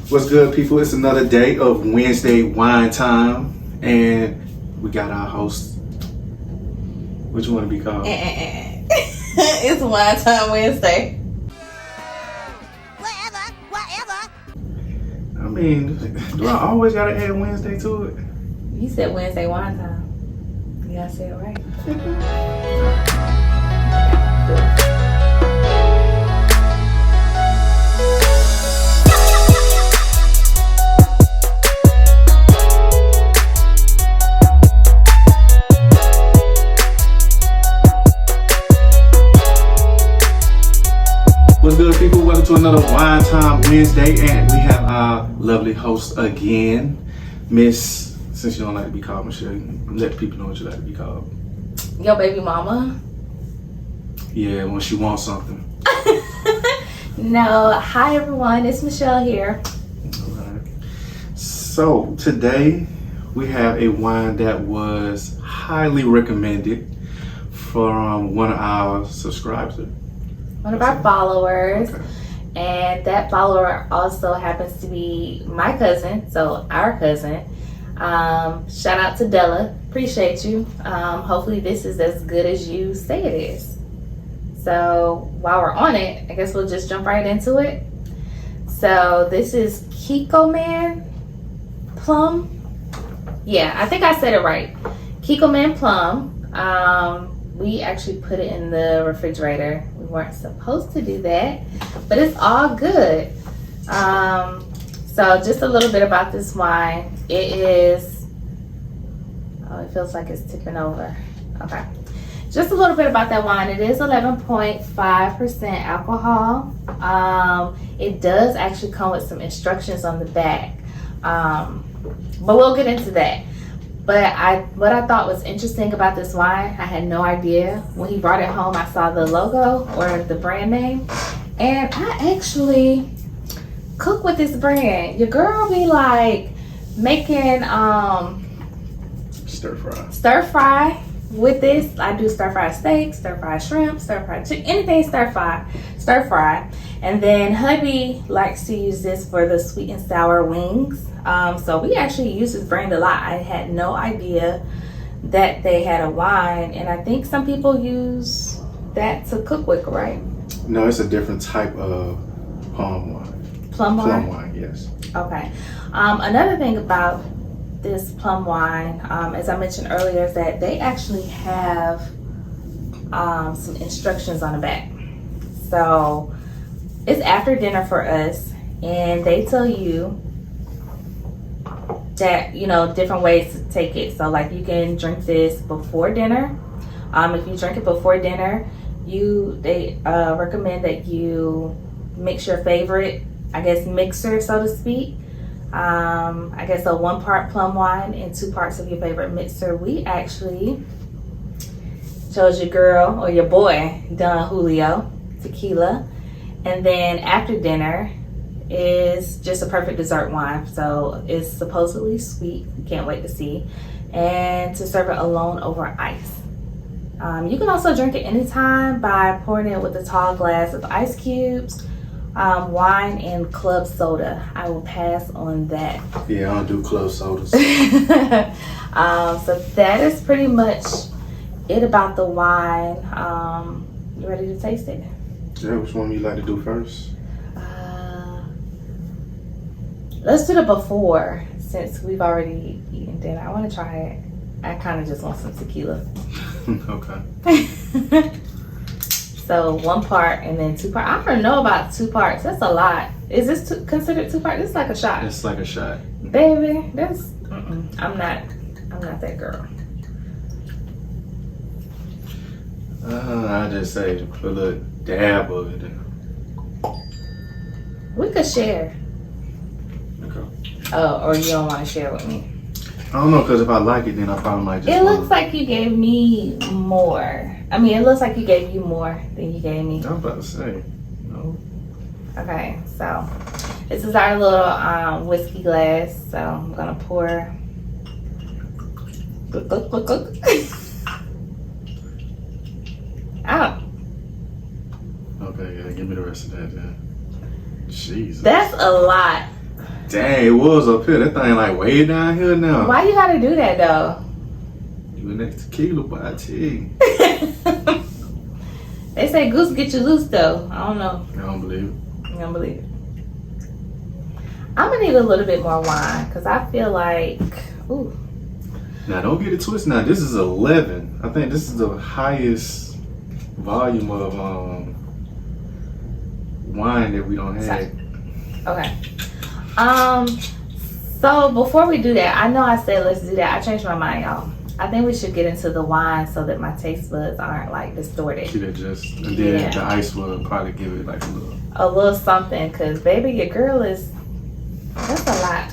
What's good, people? It's another day of Wednesday wine time, and we got our host. What you want to be called? It's Wine Time Wednesday. Whatever. I mean, do I always gotta add Wednesday to it? You said Wednesday Wine Time. You gotta say it right. What's good, people? Welcome to another Wine Time Wednesday, and we have our lovely host again, Miss. Since you don't like to be called Michelle, let the people know what you like to be called. Yo, baby mama. Yeah, when she wants something. No, hi everyone. It's Michelle here. Alright. So today we have a wine that was highly recommended from one of our subscribers. One of our followers. Okay. And that follower also happens to be my cousin, so our cousin. Shout out to Della. Appreciate you. Hopefully this is as good as you say it is. So while we're on it, I guess we'll just jump right into it. So this is Kikkoman Plum. Yeah, I think I said it right. Kikkoman Plum. We actually put it in the refrigerator. We weren't supposed to do that, but it's all good. So just a little bit about this wine. It is, oh, it feels like it's tipping over. Okay. Just a little bit about that wine. It is 11.5% alcohol. It does actually come with some instructions on the back. But we'll get into that. But what I thought was interesting about this wine, I had no idea. When he brought it home, I saw the logo or the brand name. And I actually cook with this brand. Your girl be like making stir fry with this. I do stir fry steak, stir fry shrimp, stir fry chicken, anything stir fry. And then hubby likes to use this for the sweet and sour wings. So we actually use this brand a lot. I had no idea that they had a wine, and I think some people use that to cook with, right? No, it's a different type of plum wine. Plum wine? Plum wine, yes. Okay. Another thing about this plum wine, as I mentioned earlier, is that they actually have some instructions on the back. So it's after dinner for us, and they tell you that, you know, different ways to take it. So like you can drink this before dinner. If you drink it before dinner, they recommend that you mix your favorite, I guess, mixer, so to speak. I guess a 1 part plum wine and 2 parts of your favorite mixer. We actually chose your girl or your boy Don Julio tequila, and then after dinner is just a perfect dessert wine. So it's supposedly sweet. Can't wait to see. And to serve it alone over ice. You can also drink it anytime by pouring it with a tall glass of ice cubes, wine, and club soda. I will pass on that. Yeah, I don't do club sodas. So that is pretty much it about the wine. You ready to taste it? Yeah, which one you like to do first? Let's do the before, since we've already eaten dinner. I want to try it. I kind of just want some tequila. Okay. So 1 part and then 2 parts. I don't know about 2 parts. That's a lot. Is this considered 2 parts? It's like a shot. It's like a shot. Baby, that's I'm not that girl. I just say to put a little dab of it in. We could share. Okay. Oh, or you don't want to share with me? I don't know, because if I like it, then I probably might just. It looks like you gave me more. I mean, it looks like you gave you more than you gave me. I'm about to say. No. Okay, so this is our little whiskey glass. So I'm gonna pour. Look. Out. Okay, yeah, give me the rest of that then. Jesus. That's a lot. Dang, it was up here. That thing like way down here now. Why you gotta do that though? You in that tequila, but I tell you. They say goose get you loose though. I don't know. I don't believe it. I don't believe it. I'm gonna need a little bit more wine because I feel like, ooh. Now don't get it twisted. Now this is 11. I think this is the highest volume of wine that we don't have. Okay. So before we do that, I know I said let's do that. I changed my mind, y'all. I think we should get into the wine so that my taste buds aren't like distorted. Keep it just, and then the ice will probably give it like a little something. Cause baby, your girl is, that's a lot.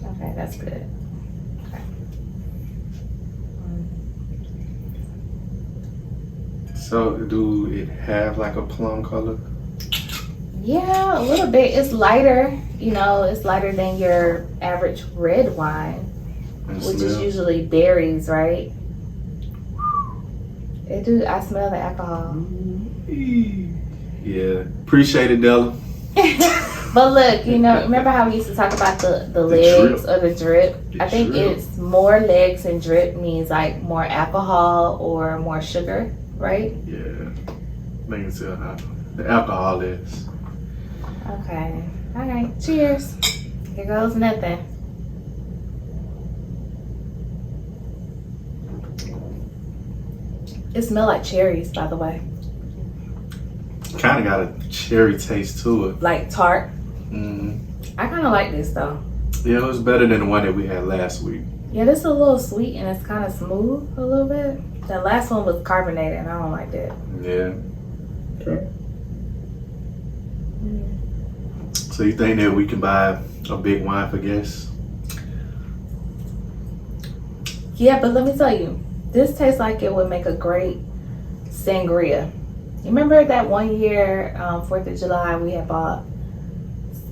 Okay, that's good. Okay. So do it have like a plum color? Yeah, a little bit. It's lighter. You know, it's lighter than your average red wine, which is usually berries, right? It do. I smell the alcohol. Yeah, appreciate it, Della. But look, you know, remember how we used to talk about the legs or the drip? I think it's more legs and drip means like more alcohol or more sugar, right? Yeah, I can tell how the alcohol is. Okay. All right. Cheers. Here goes nothing. It smells like cherries, by the way. Kind of got a cherry taste to it. Like tart. Mm. I kind of like this though. Yeah, it was better than the one that we had last week. Yeah, this is a little sweet and it's kind of smooth a little bit. The last one was carbonated and I don't like that. Yeah. Okay. So you think that we can buy a big wine for guests? Yeah, but let me tell you, this tastes like it would make a great sangria. You remember that one year, 4th of July, we had bought,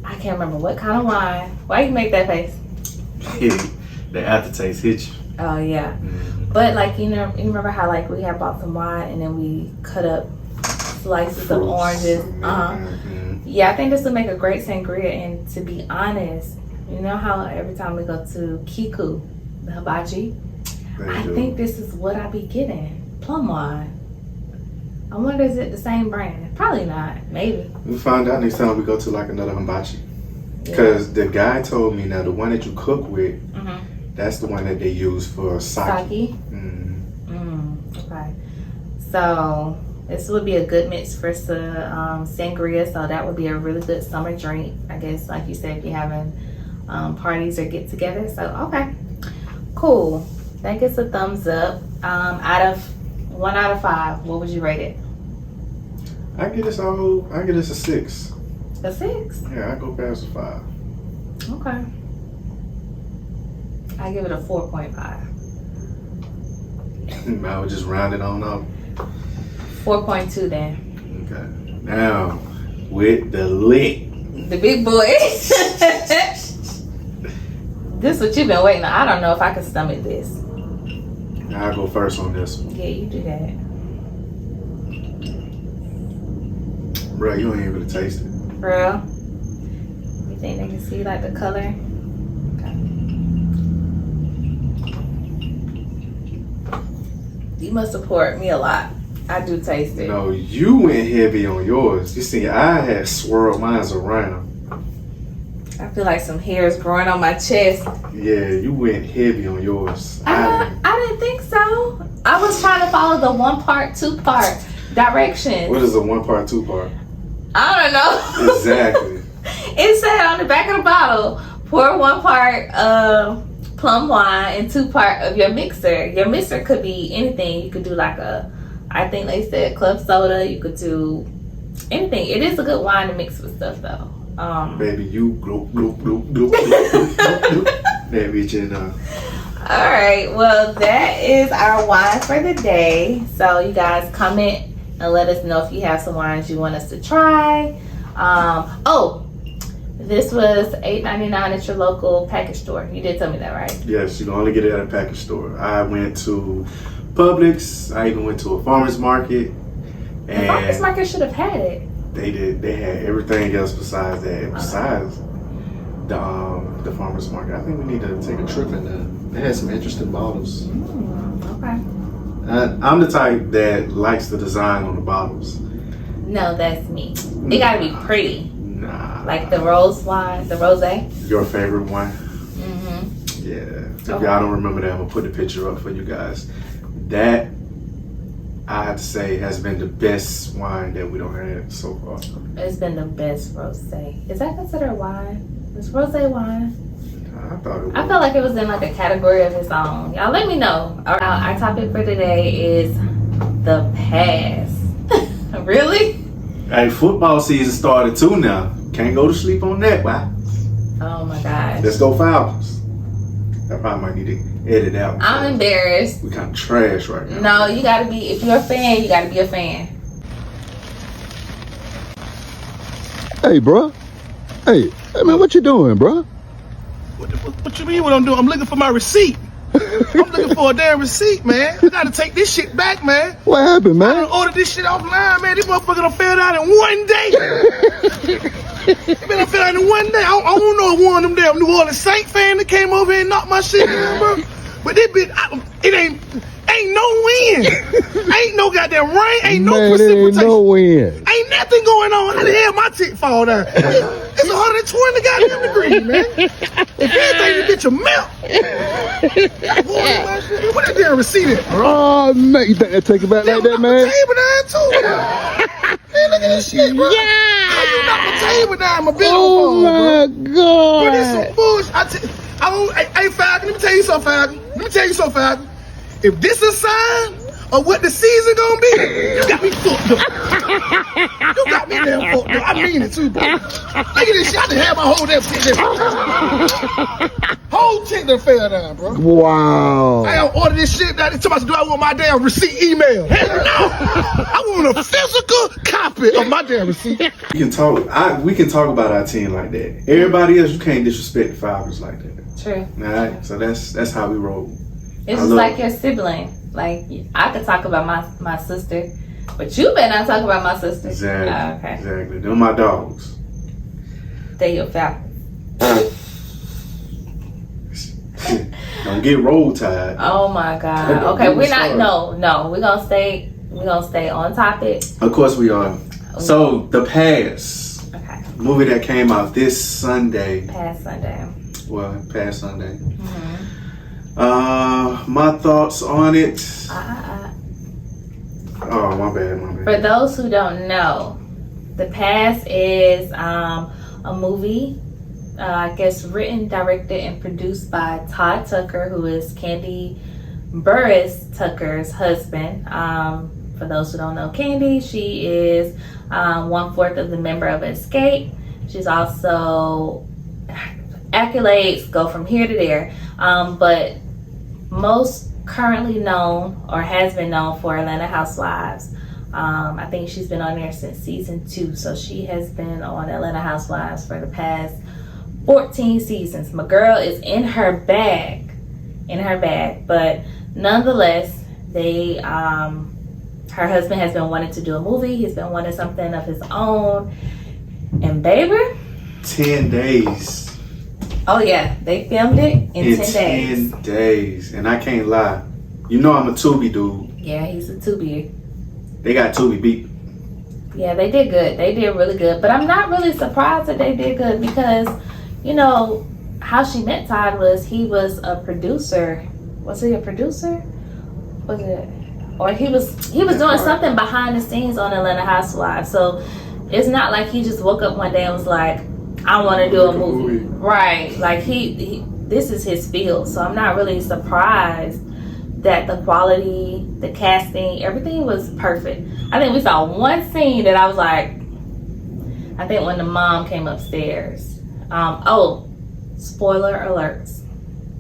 I can't remember what kind of wine. Why you make that face? The aftertaste hit you. Oh yeah. Mm-hmm. But like, you know, you remember how like we had bought some wine and then we cut up slices of oranges. Mm-hmm. Yeah, I think this would make a great sangria. And to be honest, you know how every time we go to Kiku, the hibachi, I think this is what I be getting. Plum wine. I wonder, is it the same brand? Probably not. Maybe. We'll find out next time we go to like another hibachi. Because the guy told me now the one that you cook with, that's the one that they use for sake. Okay. So this would be a good mix for sangria. So that would be a really good summer drink. I guess, like you said, if you're having parties or get-togethers. So okay, cool. I think it's a thumbs up. Out of 1 out of 5, what would you rate it? I give this a 6. A 6? Yeah, I go past a 5. Okay. I give it a 4.5. I would just round it on up. 4.2 then. Okay. Now, with the lick. The big boy. This is what you've been waiting on. I don't know if I can stomach this. I'll go first on this one. Yeah, you do that. Bro, you ain't able to taste it. For real? You think they can see like the color? Okay. You must support me a lot. I do taste it. No, you went heavy on yours. You see, I had swirled mine around. I feel like some hairs growing on my chest. Yeah, you went heavy on yours. I didn't think so. I was trying to follow the 1 part, 2 part directions. What is a 1 part, 2 part? I don't know. Exactly. It said on the back of the bottle, pour 1 part of plum wine and 2 part of your mixer. Your mixer could be anything. You could do like I think they said club soda. You could do anything. It is a good wine to mix with stuff though. Baby, you gloop, gloop, gloop, gloop, gloop, gloop, gloop. That bitch in All right, well, that is our wine for the day. So you guys comment and let us know if you have some wines you want us to try. This was $8.99 at your local package store. You did tell me that, right? Yes, you can only get it at a package store. I went to Publix. I even went to a farmer's market. The farmer's market should have had it. They had everything else besides that. Besides the farmers market, I think we need to take a trip in there. They had some interesting bottles. Okay. I'm the type that likes the design on the bottles. No, that's me. It gotta be pretty. Nah. Like the rose wine, the rosé. Your favorite one? Mm-hmm. Yeah. If Okay. y'all don't remember that, I'm gonna put the picture up for you guys. That I'd say has been the best wine that we don't have so far. It's been the best rosé. Is that considered wine? Is rosé wine? I thought it was. I felt like it was in like a category of its own. Y'all let me know. Our topic for today is the past. Really? Hey, football season started too now. Can't go to sleep on that. Why? Oh my gosh. Let's go Falcons. I probably might need to edit out. I'm embarrassed. We kind of trash right now. No, you gotta be, if you're a fan, you gotta be a fan. Hey, bro. Hey, man, what you doing, bro? What you mean what I'm doing? I'm looking for my receipt. I'm looking for a damn receipt, man. I gotta take this shit back, man. What happened, I man? done ordered this shit offline, man. This motherfucker done fell out in one day. Man, I fell out in one day. I don't know if one of them damn New Orleans Saint fan that came over here and knocked my shit down, bro. But this bitch, it ain't no wind. Ain't no goddamn rain. Ain't no Man, it precipitation. ain't no wind. Ain't nothing going on. How the hell my tick fall down? It's 120 goddamn degrees, man. If anything, the bitch will melt. What that damn receipt at, bro? Oh, man, you think they take it back like that, man? Table down too. Man, look at this shit, bro. Yeah. How you knock my table down, my bill Oh, phone, bro? my Bro, this God. some bullshit. Hey, Falcon, let me tell you something, Falcon. If this is a sign of what the season gonna be, you got me fucked up. You got me damn fucked up. I mean it too, bro. Look at this shit. I done had my whole damn tick there. Whole tick done fell down, bro. Wow. I don't order this shit. Now, somebody do I want my damn receipt email? Hell no. I want a physical copy of my damn receipt. We can talk. We can talk about our team like that. Everybody else, you can't disrespect the Falcons like that. True. All right. So that's how we roll. It's I just love like it. your sibling. Like, I could talk about my sister, but you better not talk about my sister. Exactly. Okay. Exactly. They're my dogs. They your Falcons. Don't get roll tide. Oh my God. Okay, Okay, we're not. sorry. No. We're gonna stay on topic. Of course we are. So the past Okay. movie that came out this Sunday. Past Sunday. Well, past Sunday. Mm-hmm. My thoughts on it. Oh, my bad. For those who don't know, The Past is a movie, I guess written, directed, and produced by Todd Tucker, who is Candy Burris Tucker's husband. For those who don't know Candy, she is 1/4 of the member of Escape. She's also, accolades go from here to there, but most currently known or has been known for Atlanta Housewives. I think she's been on there since season 2, so she has been on Atlanta Housewives for the past 14 seasons. My girl is in her bag, but nonetheless, they her husband has been wanting to do a movie. He's been wanting something of his own, and baby, 10 days. oh yeah, they filmed it in 10 days. 10 days. And I can't lie. You know I'm a Tubi dude. Yeah, he's a Tubi. They got Tubi beat. Yeah, they did good. They did really good. But I'm not really surprised that they did good because, you know, how she met Todd was he was a producer. Was he a producer? Was it? Or he was doing something behind the scenes on Atlanta Housewives. So it's not like he just woke up one day and was like, I want to do a movie. Right. Like he this is his field. So I'm not really surprised that the quality, the casting, everything was perfect. I think we saw one scene that I was like, I think when the mom came upstairs. Spoiler alerts.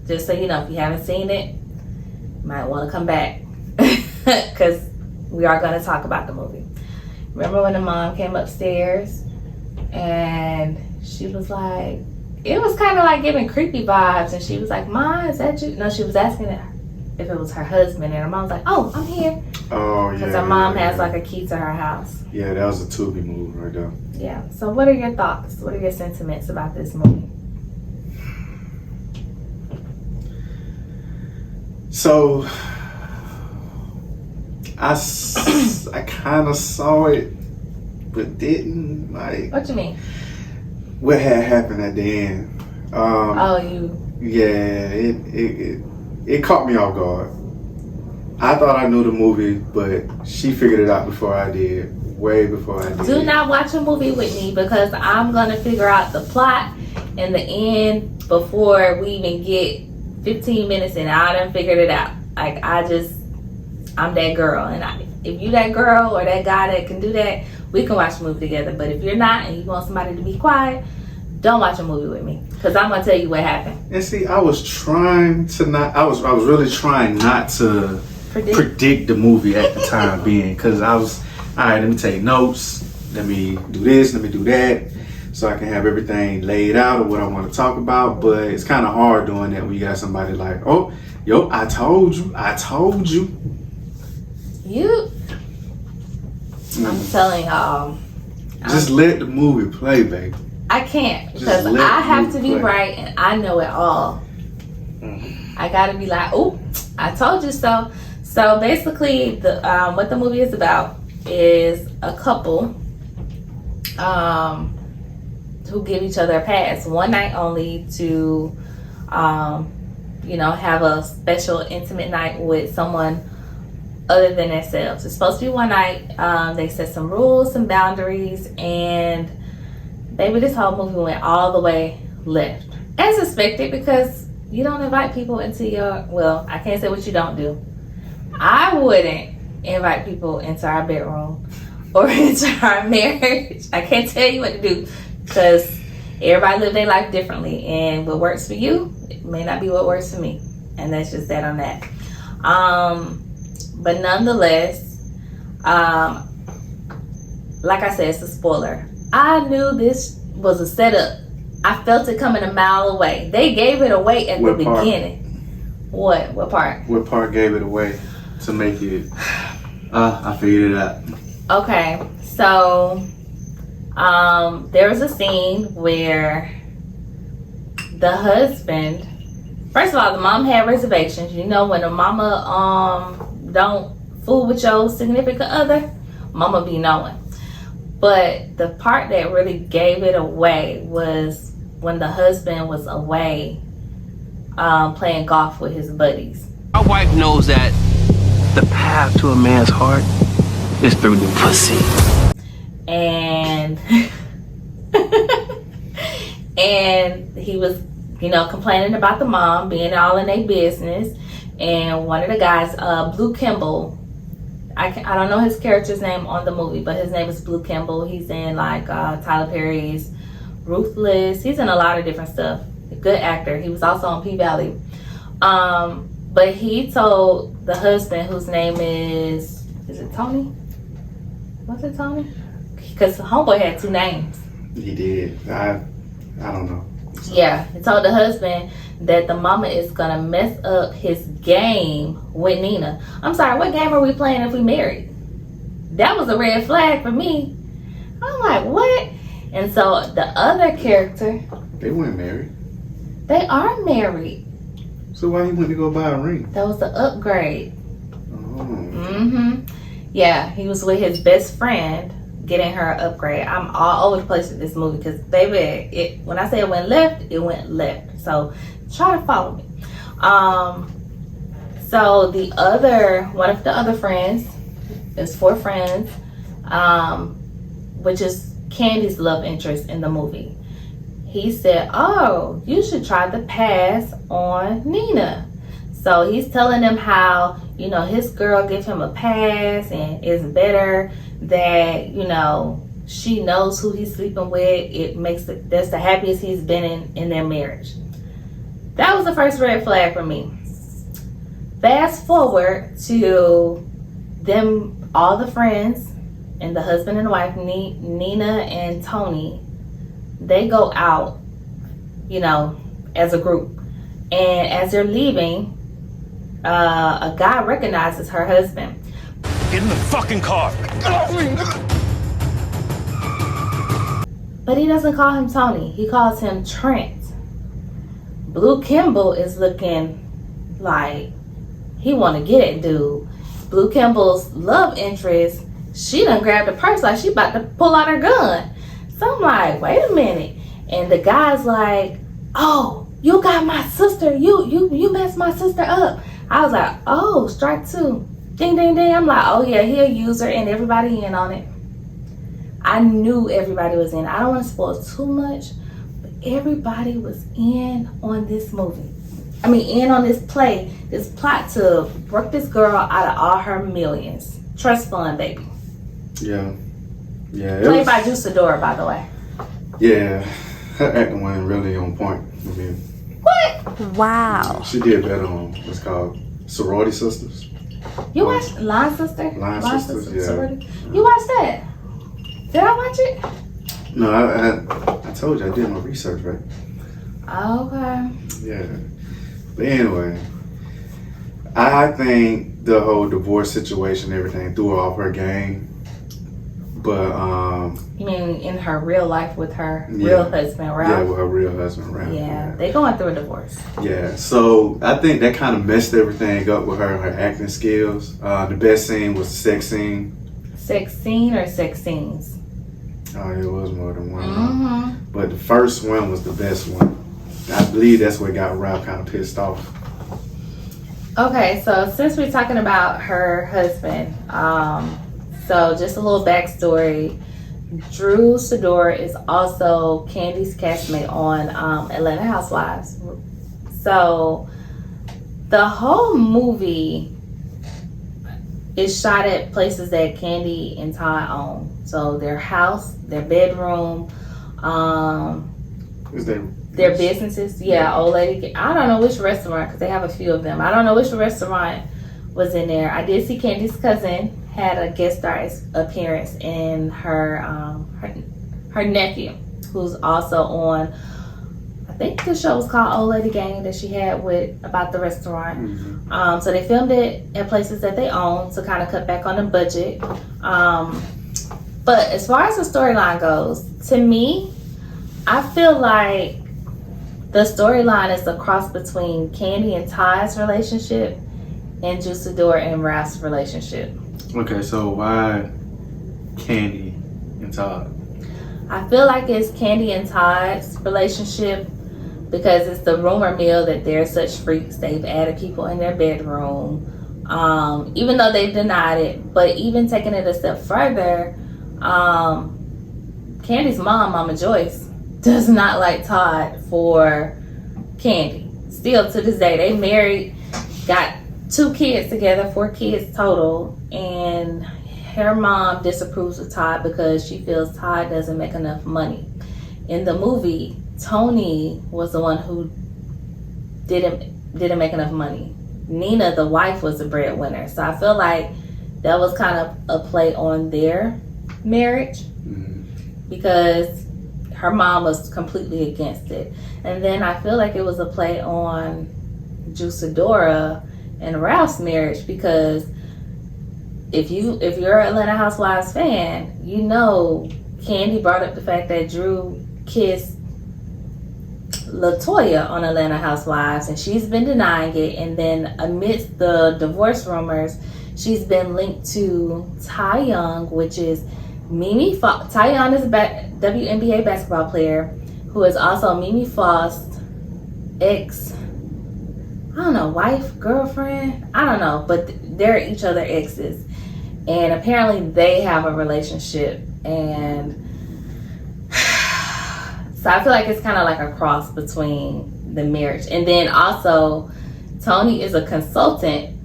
Just so you know, if you haven't seen it, you might want to come back because we are going to talk about the movie. Remember when the mom came upstairs and she was like, it was kind of like giving creepy vibes, and she was like, Ma, is that you? No, she was asking her if it was her husband, and her mom was like, oh, I'm here. Oh, yeah. Because her mom has like a key to her house. Yeah, that was a Tubi move right there. Yeah. So what are your thoughts? What are your sentiments about this movie? So, I kind of saw it, but didn't. Like, What you mean? what had happened at the end. Yeah, it caught me off guard. I thought I knew the movie, but she figured it out before I did. Way before I did. Do not watch a movie with me because I'm gonna figure out the plot and the end before we even get 15 minutes in. I done figured it out. Like I'm that girl, and if you that girl or that guy that can do that, we can watch a movie together. But if you're not and you want somebody to be quiet, don't watch a movie with me because I'm gonna tell you what happened. And see, I was trying to not. I was really trying not to predict the movie at the time being, because I was, all right, let me take notes, let me do this, let me do that, so I can have everything laid out of what I want to talk about. But it's kind of hard doing that when you got somebody like, oh, yo, I told you. I'm telling y'all. Just let the movie play, baby. I can't because I have to be right and I know it all. I gotta be like, oh, I told you so. So basically, what the movie is about is a couple who give each other a pass one night only to, have a special intimate night with someone other than themselves. It's supposed to be one night. They set some rules, some boundaries, and baby, this whole movie went all the way left. As expected, because you don't invite people into your, well, I can't say what you don't do. I wouldn't invite people into our bedroom or into our marriage. I can't tell you what to do because everybody live their life differently, and what works for you, it may not be what works for me. And that's just that on that. But nonetheless, like I said, it's a spoiler. I knew this was a setup. I felt it coming a mile away. They gave it away at the beginning. What part? What part gave it away to make it? I figured it out. Okay, so there was a scene where the husband, first of all, the mom had reservations. You know, when a mama don't fool with your significant other, mama be knowing. But the part that really gave it away was when the husband was away playing golf with his buddies. My wife knows that the path to a man's heart is through the pussy. And and he was, complaining about the mom being all in their business. And one of the guys, Blue Kimball, I don't know his character's name on the movie, but his name is Blue Kimball. He's in Tyler Perry's Ruthless. He's in a lot of different stuff. A good actor. He was also on P-Valley. But he told the husband, whose name is it Tony? Was it Tony? Because homeboy had two names. He did. I don't know. Yeah, he told the husband that the mama is gonna mess up his game with Nina. I'm sorry, what game are we playing if we married? That was a red flag for me. I'm like, what? And so the other character, they weren't married. They are married. So why he went to go buy a ring? That was the upgrade. Oh. Yeah, he was with his best friend getting her an upgrade. I'm all over the place with this movie because, baby, when I say it went left, it went left. So try to follow me. So one of the other friends, there's 4 friends, which is Candy's love interest in the movie. He said, oh, you should try the pass on Nina. So he's telling them how, his girl gave him a pass and it's better that, she knows who he's sleeping with. That's the happiest he's been in their marriage. That was the first red flag for me. Fast forward to them, all the friends and the husband and wife, Nina and Tony, they go out, as a group. And as they're leaving, a guy recognizes her husband. Get in the fucking car. But he doesn't call him Tony. He calls him Trent. Blue Kimball is looking like he want to get it, dude. Blue Kimball's love interest, she done grabbed a purse like she about to pull out her gun. So I'm like, wait a minute. And the guy's like, oh, you got my sister. You messed my sister up. I was like, oh, strike two. Ding, ding, ding. I'm like, oh yeah, he a user and everybody in on it. I knew everybody was in. I don't want to spoil too much, but everybody was in on this movie. I mean, in on this play, this plot to work this girl out of all her millions. Trust fund, baby. Yeah. Yeah. Played by Juice-Adora, by the way. Yeah. Her acting wasn't really on point. I mean, What? Wow. she did better on what's called Sorority Sisters. You watched Line Sister? Line Sisters, yeah. Sorority? You watched that? Did I watch it? No, I told you I did my research, right? Okay. Yeah. But anyway, I think the whole divorce situation, everything threw her off her game. But You mean in her real life with her Yeah. real husband, right? yeah, with her real husband, right? Yeah, they going through a divorce. Yeah, so I think that kind of messed everything up with her acting skills. The best scene was the sex scene. Sex scene or sex scenes? Oh, it was more than one. Mm-hmm. But the first one was the best one. I believe that's what got Ralph kind of pissed off. Okay, so since we're talking about her husband, so just a little backstory. Drew Sidora is also Candy's castmate on Atlanta Housewives. So the whole movie is shot at places that Candy and Todd own. So their house, their bedroom, Is that their businesses. Yeah, Old Lady. I don't know which restaurant because they have a few of them. I don't know which restaurant was in there. I did see Candy's cousin had a guest star appearance in her nephew, who's also on. I think the show was called Old Lady Gang that she had with about the restaurant. Mm-hmm. So they filmed it at places that they own to kind of cut back on the budget. But as far as the storyline goes, to me, I feel like the storyline is a cross between Candy and Todd's relationship and Juice-Adora and Ralph's relationship. Okay, so why Candy and Todd? I feel like it's Candy and Todd's relationship because it's the rumor mill that they're such freaks. They've added people in their bedroom, even though they've denied it. But even taking it a step further, Candy's mom, Mama Joyce, does not like Todd for Candy. Still to this day, they married, got 2 kids together, 4 kids total, and her mom disapproves of Todd because she feels Todd doesn't make enough money. In the movie, Tony was the one who didn't make enough money. Nina, the wife, was the breadwinner. So I feel like that was kind of a play on their marriage because her mom was completely against it. And then I feel like it was a play on Juice-Adora and Ralph's marriage because if you're an Atlanta Housewives fan, you know Candy brought up the fact that Drew kissed LaToya on Atlanta Housewives, and she's been denying it. And then amidst the divorce rumors, she's been linked to Ty Young, which is Mimi Foss. Ty Young is a WNBA basketball player who is also Mimi Foss' ex. I don't know, wife, girlfriend, I don't know, but they're each other exes. And apparently they have a relationship. And so I feel like it's kind of like a cross between the marriage. And then also, Tony is a consultant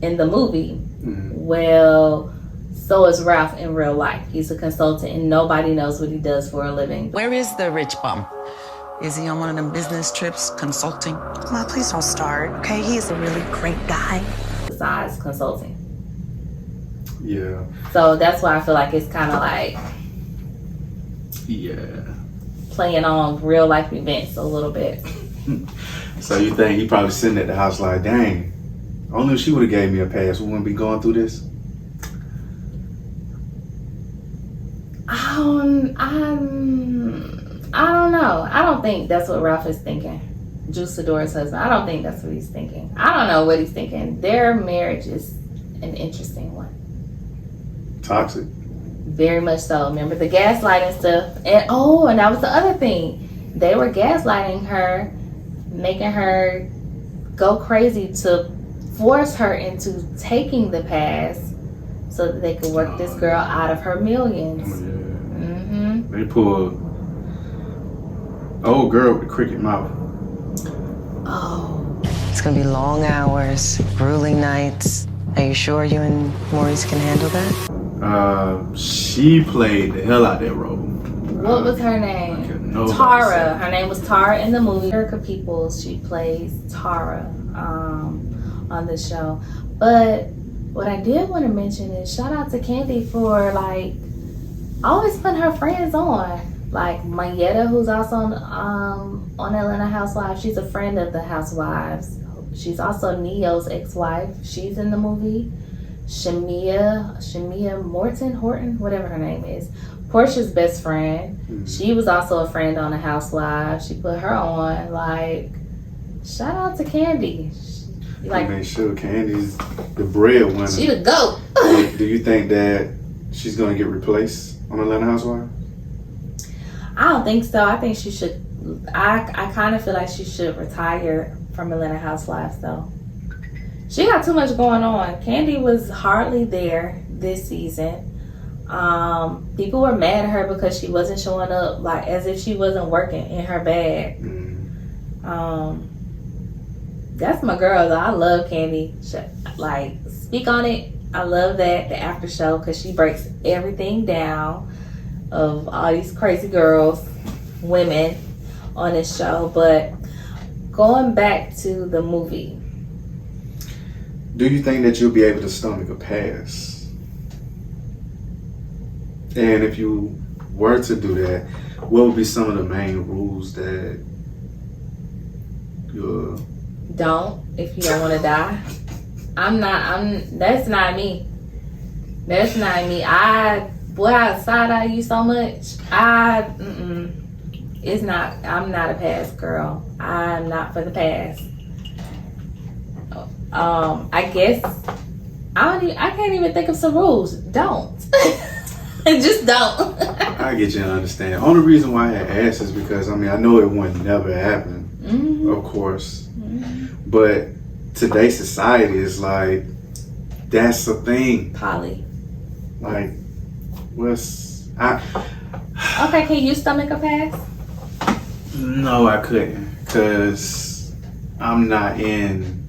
in the movie. Well, so is Ralph in real life. He's a consultant and nobody knows what he does for a living. Where is the rich bum? Is he on one of them business trips consulting? Well, please don't start, okay? He's a really great guy. Besides consulting. Yeah. So that's why I feel like it's kind of like playing on real life events a little bit. So you think he probably sitting at the house like, dang, only if she would have gave me a pass, we wouldn't be going through this? I don't I don't know. I don't think that's what Ralph is thinking. Juice Adora's husband. I don't think that's what he's thinking. I don't know what he's thinking. Their marriage is an interesting one. Toxic. Very much so. Remember the gaslighting stuff. And that was the other thing. They were gaslighting her, making her go crazy to force her into taking the pass so that they could work this girl out of her millions. Yeah. They pulled old girl with the cricket mouth. Oh. It's gonna be long hours, grueling nights. Are you sure you and Maurice can handle that? She played the hell out that role. What was her name? No, Tara. Her name was Tara in the movie. Erica Peoples. She plays Tara on the show. But what I did want to mention is shout out to Candy for like always putting her friends on. Like Mayetta, who's also on Atlanta Housewives. She's a friend of the Housewives. She's also Neo's ex-wife. She's in the movie. Shamia Horton, whatever her name is. Portia's best friend. She was also a friend on the Housewives. She put her on. Like, shout out to Candy. Like, make sure Candy's the breadwinner. She the GOAT. Do you think that she's gonna get replaced on Atlanta Housewives? I don't think so. I think she should. I kind of feel like she should retire from Atlanta Housewives though. She got too much going on. Candy was hardly there this season. People were mad at her because she wasn't showing up, like as if she wasn't working in her bag. That's my girl though. I love Candy. Like, speak on it. I love that, the after show, because she breaks everything down of all these crazy girls, women on this show. But going back to the movie, do you think that you'll be able to stomach a pass? And if you were to do that, what would be some of the main rules that you'll... Don't, if you don't want to die. That's not me. That's not me. I side eye you so much. It's not, I'm not a pass girl. I'm not for the pass. I guess, I can't even think of some rules. Don't. Just don't. I get you and understand. Only reason why I asked is because, I know it would never happen, of course. But today's society is like, that's a thing. Poly. Like, Okay, can you stomach a pass? No, I couldn't, because I'm not in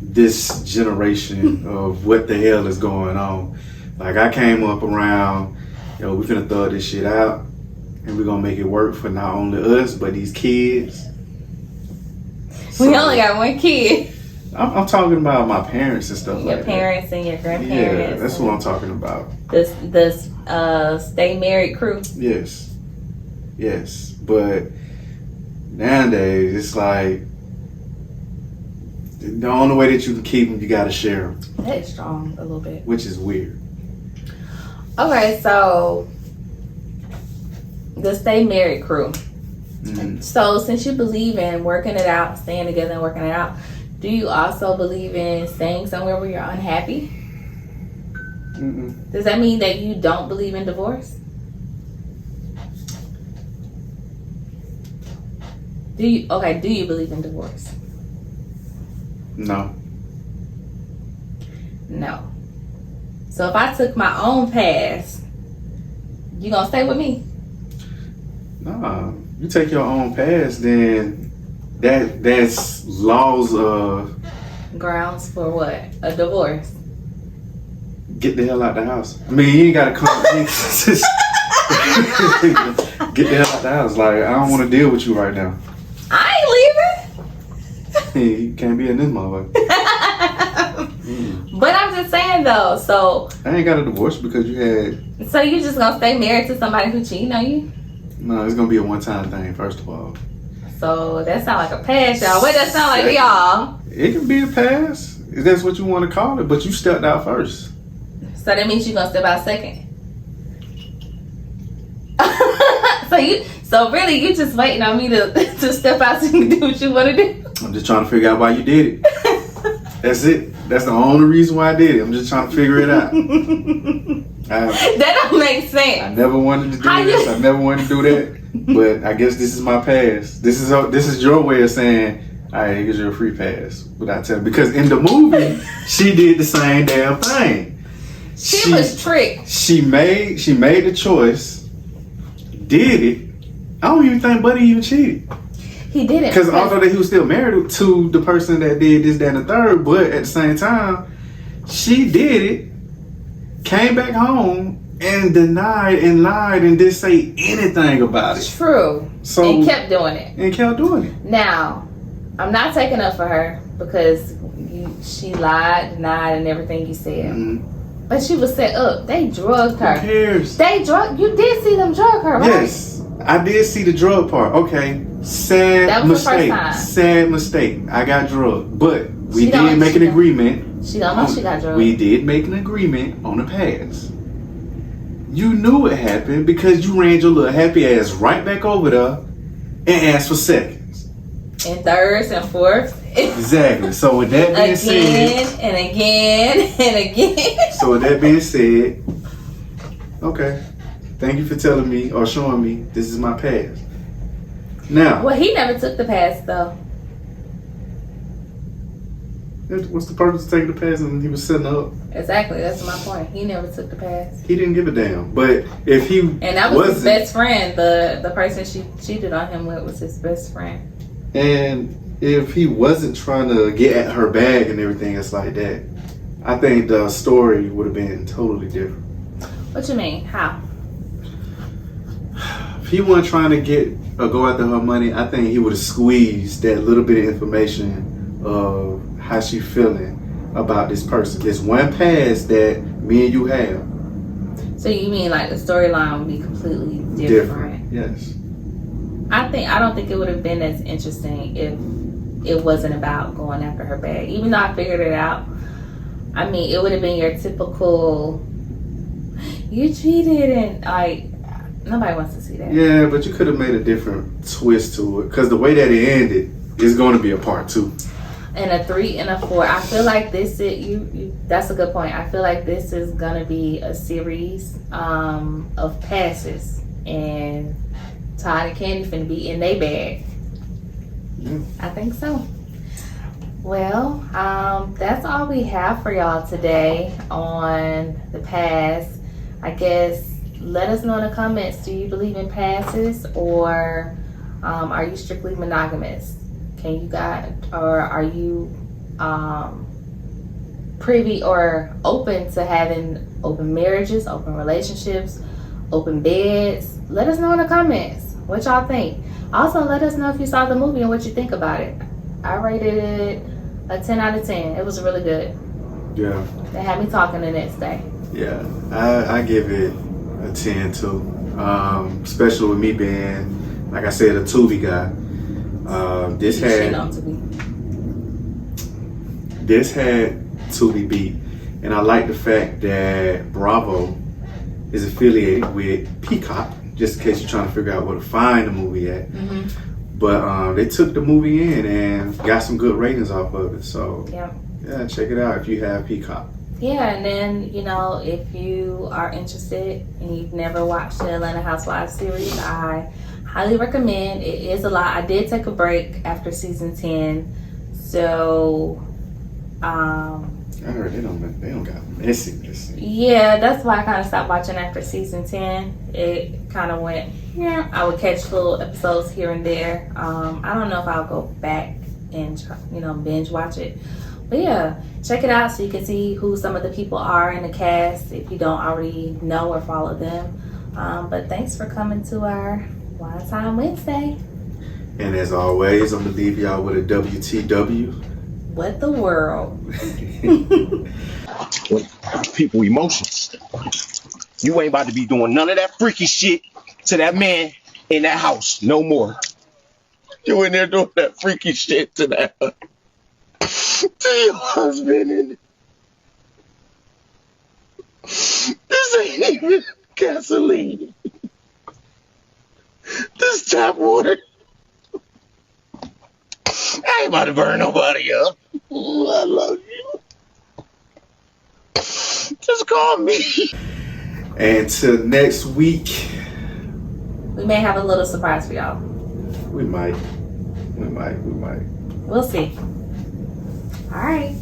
this generation of what the hell is going on. Like, I came up around, we're finna throw this shit out and we're gonna make it work for not only us, but these kids. We only got one kid. I'm talking about my parents and stuff like that. Your parents and your grandparents. Yeah, that's what I'm talking about. This stay married crew. Yes. But nowadays, it's like, the only way that you can keep them, you gotta share them. That's strong a little bit. Which is weird. Okay, so the stay married crew. So since you believe in working it out, staying together and working it out, do you also believe in staying somewhere where you're unhappy? Does that mean that you don't believe in divorce? Do you believe in divorce? No. So if I took my own pass, you gonna stay with me? No. You take your own pass, then that's laws of... Grounds for what? A divorce? Get the hell out the house. You ain't gotta come... Get the hell out the house. Like, I don't want to deal with you right now. I ain't leaving. You can't be in this motherfucker. But I'm just saying though, so... I ain't got a divorce because you had... So you just gonna stay married to somebody who cheating on you? No, it's gonna be a one-time thing, first of all. So that sound like a pass, y'all. What that sound like, y'all? It can be a pass, if that's what you want to call it, but you stepped out first. So that means you gonna step out second? So really, you just waiting on me to step out so you can do what you want to do. I'm just trying to figure out why you did it. That's it. That's the only reason why I did it. I'm just trying to figure it out. That don't make sense. I never wanted to do this. I never wanted to do that. But I guess this is my pass. This is your way of saying, all right, here's your free pass. Without telling, because in the movie, she did the same damn thing. She was tricked. She made the choice, did it. I don't even think Buddy even cheated. He didn't. Because although that he was still married to the person that did this, that, and the third, but at the same time, she did it, came back home, and denied and lied and didn't say anything about it. True. So, and kept doing it. Now, I'm not taking up for her because she lied, denied, and everything you said. Mm-hmm. But she was set up. They drugged her. Who cares? You did see them drug her, right? Yes. I did see the drug part. Okay. Sad mistake. Sad mistake. I got drugged. But we did make an agreement. She don't know she got drugged. We did make an agreement on the pass. You knew it happened because you ran your little happy ass right back over there and asked for seconds. And thirds and fourths. Exactly. So with that being said. Again. So with that being said, okay. Thank you for telling me or showing me this is my pass. Now. Well, he never took the pass though. What's the purpose of taking the pass and he was setting up? Exactly, that's my point. He never took the pass. He didn't give a damn. But if he and that was his best friend, the person she cheated on him with was his best friend. And if he wasn't trying to get at her bag and everything else like that, I think the story would have been totally different. What you mean? How? If he wasn't trying to get or go after her money, I think he would have squeezed that little bit of information of how she feeling about this person. This one pass that me and you have. So you mean like the storyline would be completely different? Yes. I don't think it would have been as interesting if it wasn't about going after her bag. Even though I figured it out, I mean, it would have been your typical, you cheated and like, nobody wants to see that. Yeah, but you could have made a different twist to it because the way that it ended is going to be a part 2. And a 3 and a 4. I feel like this is that's a good point. I feel like this is gonna be a series of passes, and Todd and Candy finna be in their bag. I think so. Well, that's all we have for y'all today on the pass. I guess let us know in the comments. Do you believe in passes, or are you strictly monogamous? Can you guys, or are you privy or open to having open marriages, open relationships, open beds? Let us know in the comments what y'all think. Also, let us know if you saw the movie and what you think about it. I rated it a 10 out of 10. It was really good. Yeah. They had me talking the next day. Yeah, I give it a 10 too. Especially with me being, like I said, a Tubi guy. This had Tubi beat, and I like the fact that Bravo is affiliated with Peacock, just in case you're trying to figure out where to find the movie at. Mm-hmm. But they took the movie in and got some good ratings off of it. So yeah, check it out if you have Peacock. Yeah, and then, if you are interested and you've never watched the Atlanta Housewives series, I highly recommend. It is a lot. I did take a break after season 10, so I heard they don't got messiness. Yeah, that's why I kind of stopped watching after season 10. It kind of went, I would catch little episodes here and there. I don't know if I'll go back and binge watch it. But yeah, check it out so you can see who some of the people are in the cast if you don't already know or follow them. But thanks for coming to our Wine Time Wednesday. And as always, I'm going to leave y'all with a WTW. What the world? People emotions. You ain't about to be doing none of that freaky shit to that man in that house no more. You in there doing that freaky shit to that to your husband, and this ain't even gasoline. this tap water. I ain't about to burn nobody up. I love you. Just call me. And till next week, We may have a little surprise for y'all. we might. We'll see. All right.